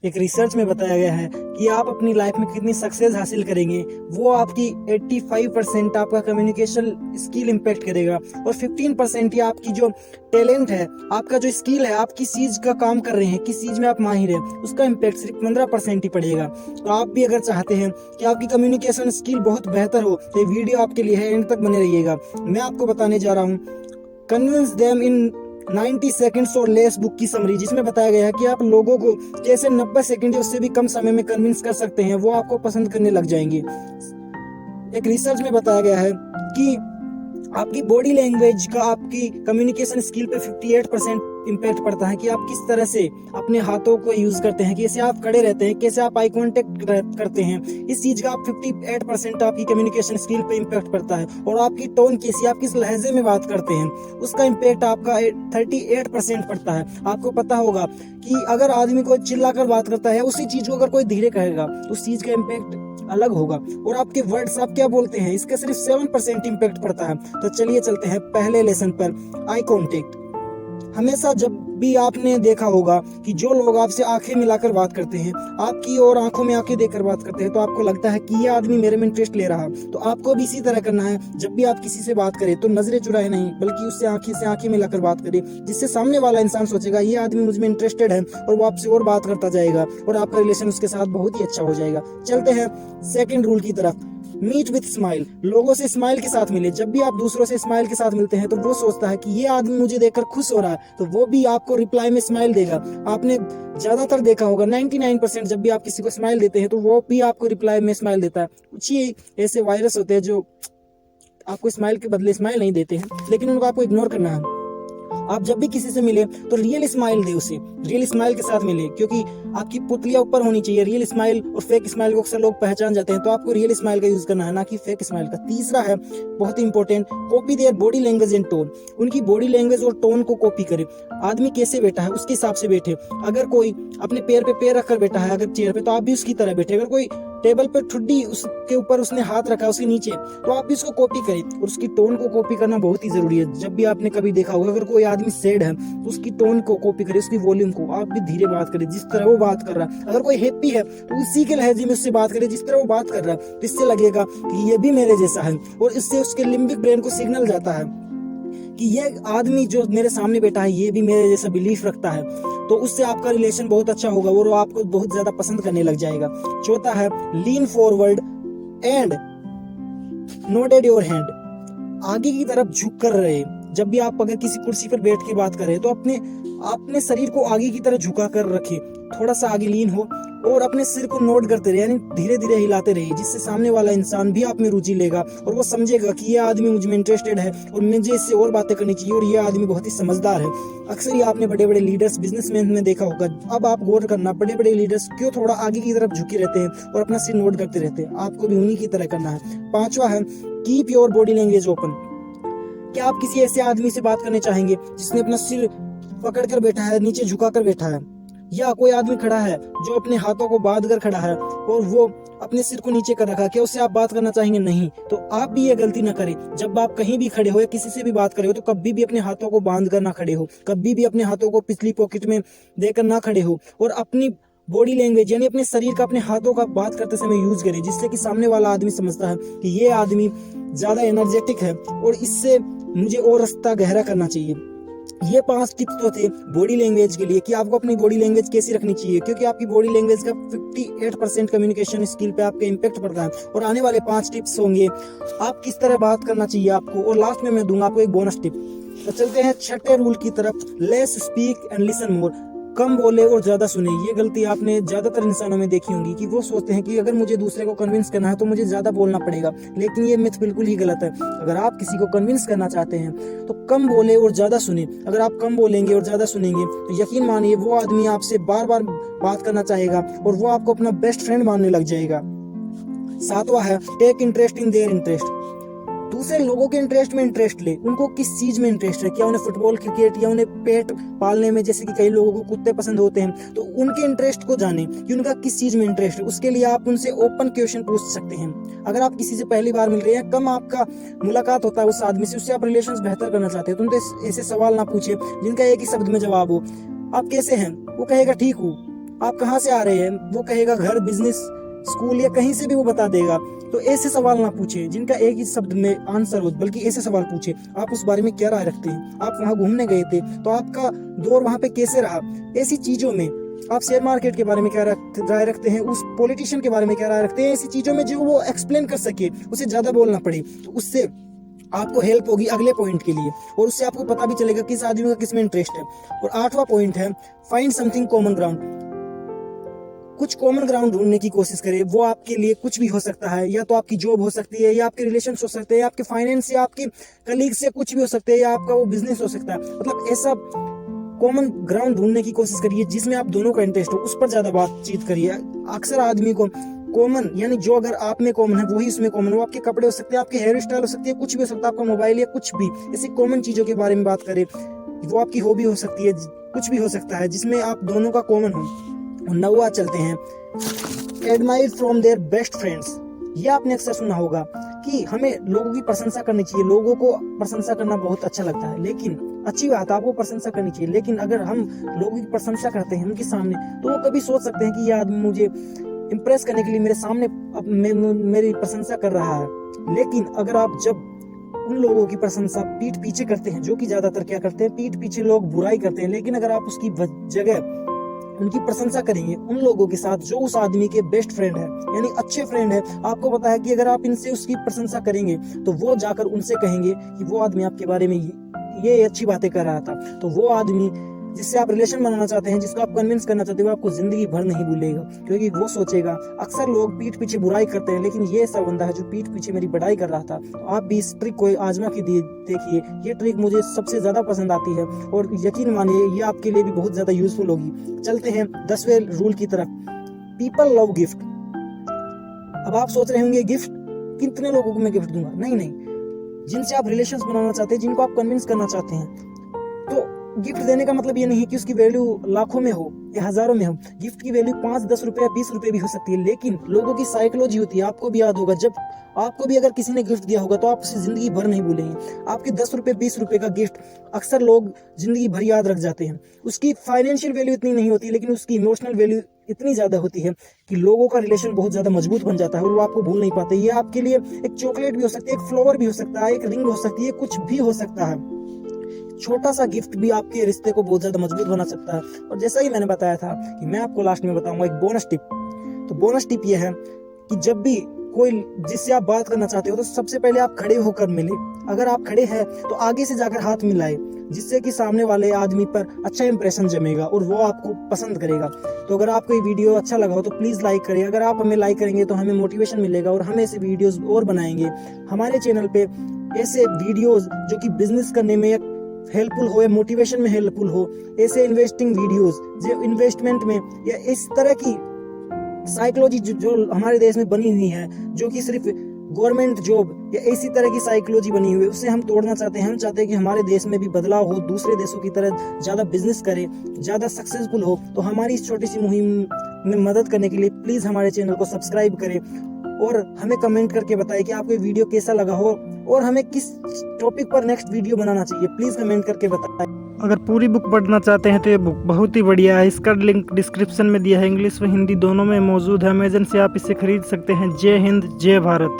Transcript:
एक रिसर्च में बताया गया है कि आप अपनी लाइफ में कितनी सक्सेस हासिल करेंगे वो आपकी 85% आपका कम्युनिकेशन स्किल इम्पैक्ट करेगा और 15% ही आपकी जो टैलेंट है, आपका जो स्किल है, आप किस चीज का काम कर रहे हैं, किस चीज में आप माहिर हैं, उसका इम्पैक्ट सिर्फ 15% ही पड़ेगा। तो आप भी अगर चाहते हैं कि आपकी कम्युनिकेशन स्किल बहुत बेहतर हो तो ये वीडियो आपके लिए है, एंड तक बने रहिएगा। मैं आपको बताने जा रहा हूँ कन्विंस देम इन 90 सेकंड्स और लेस बुक की समरी, जिसमें बताया गया है कि आप लोगों को कैसे 90 सेकंड या उससे भी कम समय में कन्विंस कर सकते हैं, वो आपको पसंद करने लग जाएंगे। एक रिसर्च में बताया गया है कि आपकी बॉडी लैंग्वेज का आपकी कम्युनिकेशन स्किल पे 58% इम्पैक्ट पड़ता है कि आप किस तरह से अपने हाथों को यूज करते हैं, कैसे आप खड़े रहते हैं, कैसे आप आई कांटेक्ट करते हैं। इस चीज का आप 58% आपकी कम्युनिकेशन स्किल पे इम्पैक्ट पड़ता है। और आपकी टोन कैसी, आप किस लहजे में बात करते हैं, उसका इम्पैक्ट आपका 38% पड़ता है। आपको पता होगा कि अगर आदमी को चिल्लाकर बात करता है, उसी चीज को अगर कोई धीरे कहेगा तो उस चीज का इम्पैक्ट अलग होगा। और आपके वर्ड्स, आप क्या बोलते हैं, इसका सिर्फ 7% इम्पैक्ट पड़ता है। तो चलिए चलते हैं पहले लेसन पर, आई कांटेक्ट। हमेशा जब भी आपने देखा होगा कि जो लोग आपसे आंखें मिलाकर बात करते हैं, आपकी और आंखों में आंखें देखकर बात करते हैं, तो आपको लगता है कि ये आदमी मेरे में इंटरेस्ट ले रहा है। तो आपको भी इसी तरह करना है। जब भी आप किसी से बात करें तो नजरें चुराए नहीं, बल्कि उससे आंखें मिलाकर बात करें, जिससे सामने वाला इंसान सोचेगा ये आदमी मुझ में इंटरेस्टेड है, और वो आपसे और बात करता जाएगा और आपका रिलेशन उसके साथ बहुत ही अच्छा हो जाएगा। चलते हैं सेकेंड रूल की तरफ, मीट विथ स्माइल। लोगों से स्माइल के साथ मिले। जब भी आप दूसरों से स्माइल के साथ मिलते हैं तो वो सोचता है कि ये आदमी मुझे देखकर खुश हो रहा है, तो वो भी आपको रिप्लाई में स्माइल देगा। आपने ज्यादातर देखा होगा 99% जब भी आप किसी को स्माइल देते हैं तो वो भी आपको रिप्लाई में स्माइल देता है। कुछ ही ऐसे वायरस होते हैं जो आपको स्माइल के बदले स्माइल नहीं देते हैं, लेकिन उनको आपको इग्नोर करना है। आप जब भी किसी से मिले तो रियल स्माइल दे, उसे रियल स्माइल के साथ मिले, क्योंकि आपकी पुतलियां ऊपर होनी चाहिए। रियल स्माइल और फेक स्माइल को अक्सर लोग पहचान जाते हैं, तो आपको रियल स्माइल का यूज करना है, ना कि फेक स्माइल का। तीसरा है बहुत ही important, copy their body language and tone. उनकी बॉडी लैंग्वेज और टोन को कॉपी करे। आदमी कैसे बैठा है उसके हिसाब से बैठे। अगर कोई अपने पैर पे पैर रखकर बैठा है, अगर चेयर पे, तो आप भी उसकी तरह बैठे। अगर कोई टेबल पर ठुड्डी उसके ऊपर उसने हाथ रखा उसके नीचे, तो आप भी उसको कॉपी करें। और उसकी टोन को कॉपी करना बहुत ही जरूरी है। जब भी आपने कभी देखा होगा अगर कोई आदमी सैड है तो उसकी टोन को कॉपी करें, उसकी वॉल्यूम को। आप भी धीरे बात करें जिस तरह वो बात कर रहा है। अगर कोई हैप्पी है तो उसी के लहजे में उससे बात करें जिस तरह वो बात कर रहा है, तो इससे लगेगा कि ये भी मेरे जैसा है। और इससे उसके लिम्बिक ब्रेन को सिग्नल जाता है कि ये आदमी जो मेरे सामने बैठा है ये भी मेरे जैसा बिलीफ रखता है। तो उससे आपका रिलेशन बहुत अच्छा होगा और वो आपको बहुत ज्यादा पसंद करने लग जाएगा। चौथा है lean forward and nodded your hand. आगे की तरफ झुक कर रहे। जब भी आप अगर किसी कुर्सी पर बैठ के बात करें तो अपने शरीर को आगे की तरफ झुका कर रखें, थोड़ा सा आगे लीन हो और अपने सिर को नोट करते रहे, यानी धीरे धीरे हिलाते रहिए, जिससे सामने वाला इंसान भी आप में रुचि लेगा और वो समझेगा कि ये आदमी मुझ में इंटरेस्टेड है और मुझे इससे और बातें करनी चाहिए और ये आदमी बहुत ही समझदार है। अक्सर ये आपने बड़े बड़े लीडर्स, बिजनेसमैन में देखा होगा। अब आप गौर करना, बड़े बड़े लीडर्स क्यों थोड़ा आगे की तरफ झुके रहते हैं और अपना सिर नोट करते रहते हैं। आपको भी उन्हीं की तरह करना है। पांचवा है keep your body language open. क्या आप किसी ऐसे आदमी से बात करने चाहेंगे जिसने अपना सिर पकड़ कर बैठा है, नीचे झुका कर बैठा है, या कोई आदमी खड़ा है जो अपने हाथों को बांध कर खड़ा है और वो अपने सिर को नीचे कर रखा? क्या उससे आप बात करना चाहेंगे? नहीं। तो आप भी ये गलती ना करें। जब आप कहीं भी खड़े हो या किसी से भी बात करे हो तो कभी भी अपने हाथों को बांध कर ना खड़े हो, कभी भी अपने हाथों को पिछली पॉकेट में देकर ना खड़े हो, और अपनी बॉडी लैंग्वेज यानी अपने शरीर का, अपने हाथों का बात करते समय यूज करें, जिससे कि सामने वाला आदमी समझता है कि ये आदमी ज्यादा एनर्जेटिक है और इससे मुझे और रास्ता गहरा करना चाहिए। ये 5 टिप्स तो थे बॉडी लैंग्वेज के लिए कि आपको अपनी बॉडी लैंग्वेज कैसी रखनी चाहिए, क्योंकि आपकी बॉडी लैंग्वेज का 58% कम्युनिकेशन स्किल पे आपका इम्पैक्ट पड़ता है। और आने वाले 5 टिप्स होंगे आप किस तरह बात करना चाहिए आपको, और लास्ट में मैं दूंगा आपको एक बोनस टिप। तो चलते हैं छठे रूल की तरफ, less speak and listen more. कम बोले और ज्यादा सुने। ये गलती आपने ज्यादातर इंसानों में देखी होंगी कि वो सोचते हैं कि अगर मुझे दूसरे को कन्विंस करना है तो मुझे ज्यादा बोलना पड़ेगा, लेकिन ये मिथ बिल्कुल ही गलत है। अगर आप किसी को कन्विंस करना चाहते हैं तो कम बोले और ज्यादा सुने। अगर आप कम बोलेंगे और ज्यादा सुनेंगे तो यकीन मानिए वो आदमी आपसे बार बार बात करना चाहेगा और वो आपको अपना बेस्ट फ्रेंड मानने लग जाएगा। सातवां है take interest in their interest. दूसरे लोगों के इंटरेस्ट में इंटरेस्ट ले। उनको किस चीज में इंटरेस्ट है, क्या उन्हें फुटबॉल, क्रिकेट, या उन्हें पेट पालने में, जैसे कि कई लोगों को कुत्ते पसंद होते हैं, तो उनके इंटरेस्ट को जाने कि उनका किस चीज में इंटरेस्ट है। उसके लिए आप उनसे ओपन क्वेश्चन पूछ सकते हैं। अगर आप किसी से पहली बार मिल रहे हैं, कम आपका मुलाकात होता है उस आदमी से, उससे आप रिलेशंस बेहतर करना चाहते हैं, तो उनसे ऐसे सवाल ना पूछे जिनका एक ही शब्द में जवाब हो। आप कैसे हैं? वो कहेगा ठीक हूँ। आप कहाँ से आ रहे हैं, वो कहेगा घर, बिजनेस, स्कूल या कहीं से भी वो बता देगा। तो ऐसे सवाल ना पूछे जिनका एक ही शब्द में आंसर हो, बल्कि ऐसे सवाल पूछे आप उस बारे में क्या राय रखते हैं, आप वहाँ घूमने गए थे तो आपका दौर वहाँ पे कैसे रहा, ऐसी चीजों में। आप शेयर मार्केट के बारे में क्या राय रखते हैं, उस पॉलिटिशियन के बारे में क्या राय रखते हैं, ऐसी चीजों में जो वो एक्सप्लेन कर सके, उसे ज्यादा बोलना पड़े, तो उससे आपको हेल्प होगी अगले पॉइंट के लिए, और उससे आपको पता भी चलेगा किस आदमी का किस में इंटरेस्ट है। और 8वां पॉइंट है फाइंड समथिंग कॉमन ग्राउंड। कुछ कॉमन ग्राउंड ढूंढने की कोशिश करें। वो आपके लिए कुछ भी हो सकता है, या तो आपकी जॉब हो सकती है, या आपके रिलेशन हो सकते हैं, या आपके फाइनेंस, या आपके कलीग से कुछ भी हो सकते हैं, या आपका वो बिजनेस हो सकता है। मतलब ऐसा कॉमन ग्राउंड ढूंढने की कोशिश करिए जिसमें आप दोनों का इंटरेस्ट हो, उस पर ज्यादा बातचीत करिए। अक्सर आदमी को कॉमन, यानी जो अगर आप में कॉमन है वही उसमें कॉमन, वो आपके कपड़े हो सकते हैं, आपके हेयर स्टाइल हो सकती है, कुछ भी हो सकता है, आपका मोबाइल या कुछ भी, ऐसी कॉमन चीजों के बारे में बात करें। वो आपकी हॉबी हो सकती है, कुछ भी हो सकता है जिसमें आप दोनों का कॉमन हो। 9वां चलते हैं admire from their best friends. ये आपने अक्सर सुना होगा कि हमें लोगों की प्रशंसा करनी चाहिए, लोगों को प्रशंसा करना बहुत अच्छा लगता है, लेकिन अच्छी बात है, आपको प्रशंसा करनी चाहिए, लेकिन अगर हम लोगों की प्रशंसा करते हैं उनके सामने, तो वो कभी सोच सकते हैं कि ये आदमी मुझे इम्प्रेस करने के लिए मेरे सामने मेरी प्रशंसा कर रहा है। लेकिन अगर आप जब उन लोगों की प्रशंसा पीठ पीछे करते हैं, जो कि ज्यादातर क्या करते हैं, पीठ पीछे लोग बुराई करते हैं, लेकिन अगर आप उसकी जगह उनकी प्रशंसा करेंगे उन लोगों के साथ जो उस आदमी के बेस्ट फ्रेंड है, यानी अच्छे फ्रेंड है, आपको पता है कि अगर आप इनसे उसकी प्रशंसा करेंगे तो वो जाकर उनसे कहेंगे कि वो आदमी आपके बारे में ये अच्छी बातें कर रहा था, तो वो आदमी जिससे आप रिलेशन बनाना चाहते हैं, जिसको आप कन्विंस करना चाहते हैं, वो आपको जिंदगी भर नहीं भूलेगा, क्योंकि वो सोचेगा, अक्सर लोग पीठ पीछे बुराई करते हैं, लेकिन ये ऐसा बंदा है जो पीठ पीछे मेरी बढ़ाई कर रहा था। तो आप भी इस ट्रिक को आजमा के देखिए, ये ट्रिक मुझे सबसे ज्यादा पसंद आती है, और यकीन मानिए ये आपके लिए भी बहुत ज्यादा यूजफुल होगी। चलते हैं 10वें रूल की तरफ, पीपल लव गिफ्ट। अब आप सोच रहे होंगे गिफ्ट कितने लोगों को मैं गिफ्ट दूंगा, नहीं नहीं, जिनसे आप रिलेशंस बनाना चाहते हैं, जिनको आप कन्विंस करना चाहते हैं, तो गिफ्ट देने का मतलब ये नहीं कि उसकी वैल्यू लाखों में हो या हजारों में हो। गिफ्ट की वैल्यू 5-10 रुपए या 20 रुपए भी हो सकती है, लेकिन लोगों की साइकोलॉजी होती है। आपको भी याद होगा, जब आपको भी अगर किसी ने गिफ्ट दिया होगा तो आप उसे जिंदगी भर नहीं भूलेंगे। आपके 10 रुपए 20 रुपए का गिफ्ट अक्सर लोग जिंदगी भर याद रख जाते हैं। उसकी फाइनेंशियल वैल्यू इतनी नहीं होती, लेकिन उसकी इमोशनल वैल्यू इतनी ज्यादा होती है कि लोगों का रिलेशन बहुत ज्यादा मजबूत बन जाता है और वो आपको भूल नहीं पाते। ये आपके लिए एक चॉकलेट भी हो सकती है, एक फ्लावर भी हो सकता है, एक रिंग हो सकती है, कुछ भी हो सकता है। छोटा सा गिफ्ट भी आपके रिश्ते को बहुत ज्यादा मजबूत बना सकता है। और जैसा ही मैंने बताया था कि मैं आपको लास्ट में बताऊंगा एक बोनस टिप। तो बोनस टिप ये है कि जब भी कोई जिससे आप बात करना चाहते हो तो सबसे पहले आप खड़े होकर मिले। अगर आप खड़े हैं तो आगे से जाकर हाथ मिलाए, जिससे कि सामने वाले आदमी पर अच्छा इंप्रेशन जमेगा और वो आपको पसंद करेगा। तो अगर आपको ये वीडियो अच्छा लगा हो तो प्लीज लाइक करिए। अगर आप हमें लाइक करेंगे तो हमें मोटिवेशन मिलेगा और हम ऐसे वीडियोस और बनाएंगे। हमारे चैनल पे ऐसे वीडियोस जो कि बिजनेस करने में हेल्पफुल हो या मोटिवेशन में हेल्पफुल हो, ऐसे इन्वेस्टिंग वीडियोस जो इन्वेस्टमेंट में या इस तरह की साइकोलॉजी जो हमारे देश में बनी हुई है, जो कि सिर्फ गवर्नमेंट जॉब या इसी तरह की साइकोलॉजी बनी हुई है, उसे हम तोड़ना चाहते हैं। हम चाहते हैं कि हमारे देश में भी बदलाव हो, दूसरे देशों की तरह ज्यादा बिजनेस करे, ज्यादा सक्सेसफुल हो। तो हमारी इस छोटी सी मुहिम में मदद करने के लिए प्लीज हमारे चैनल को सब्सक्राइब करें और हमें कमेंट करके बताएं कि आपको ये वीडियो कैसा लगा हो और हमें किस टॉपिक पर नेक्स्ट वीडियो बनाना चाहिए। प्लीज कमेंट करके बताएं। अगर पूरी बुक पढ़ना चाहते हैं तो ये बुक बहुत ही बढ़िया है। इसका लिंक डिस्क्रिप्शन में दिया है, इंग्लिश व हिंदी दोनों में मौजूद है। अमेजन से आप इसे खरीद सकते हैं। जय हिंद, जय भारत।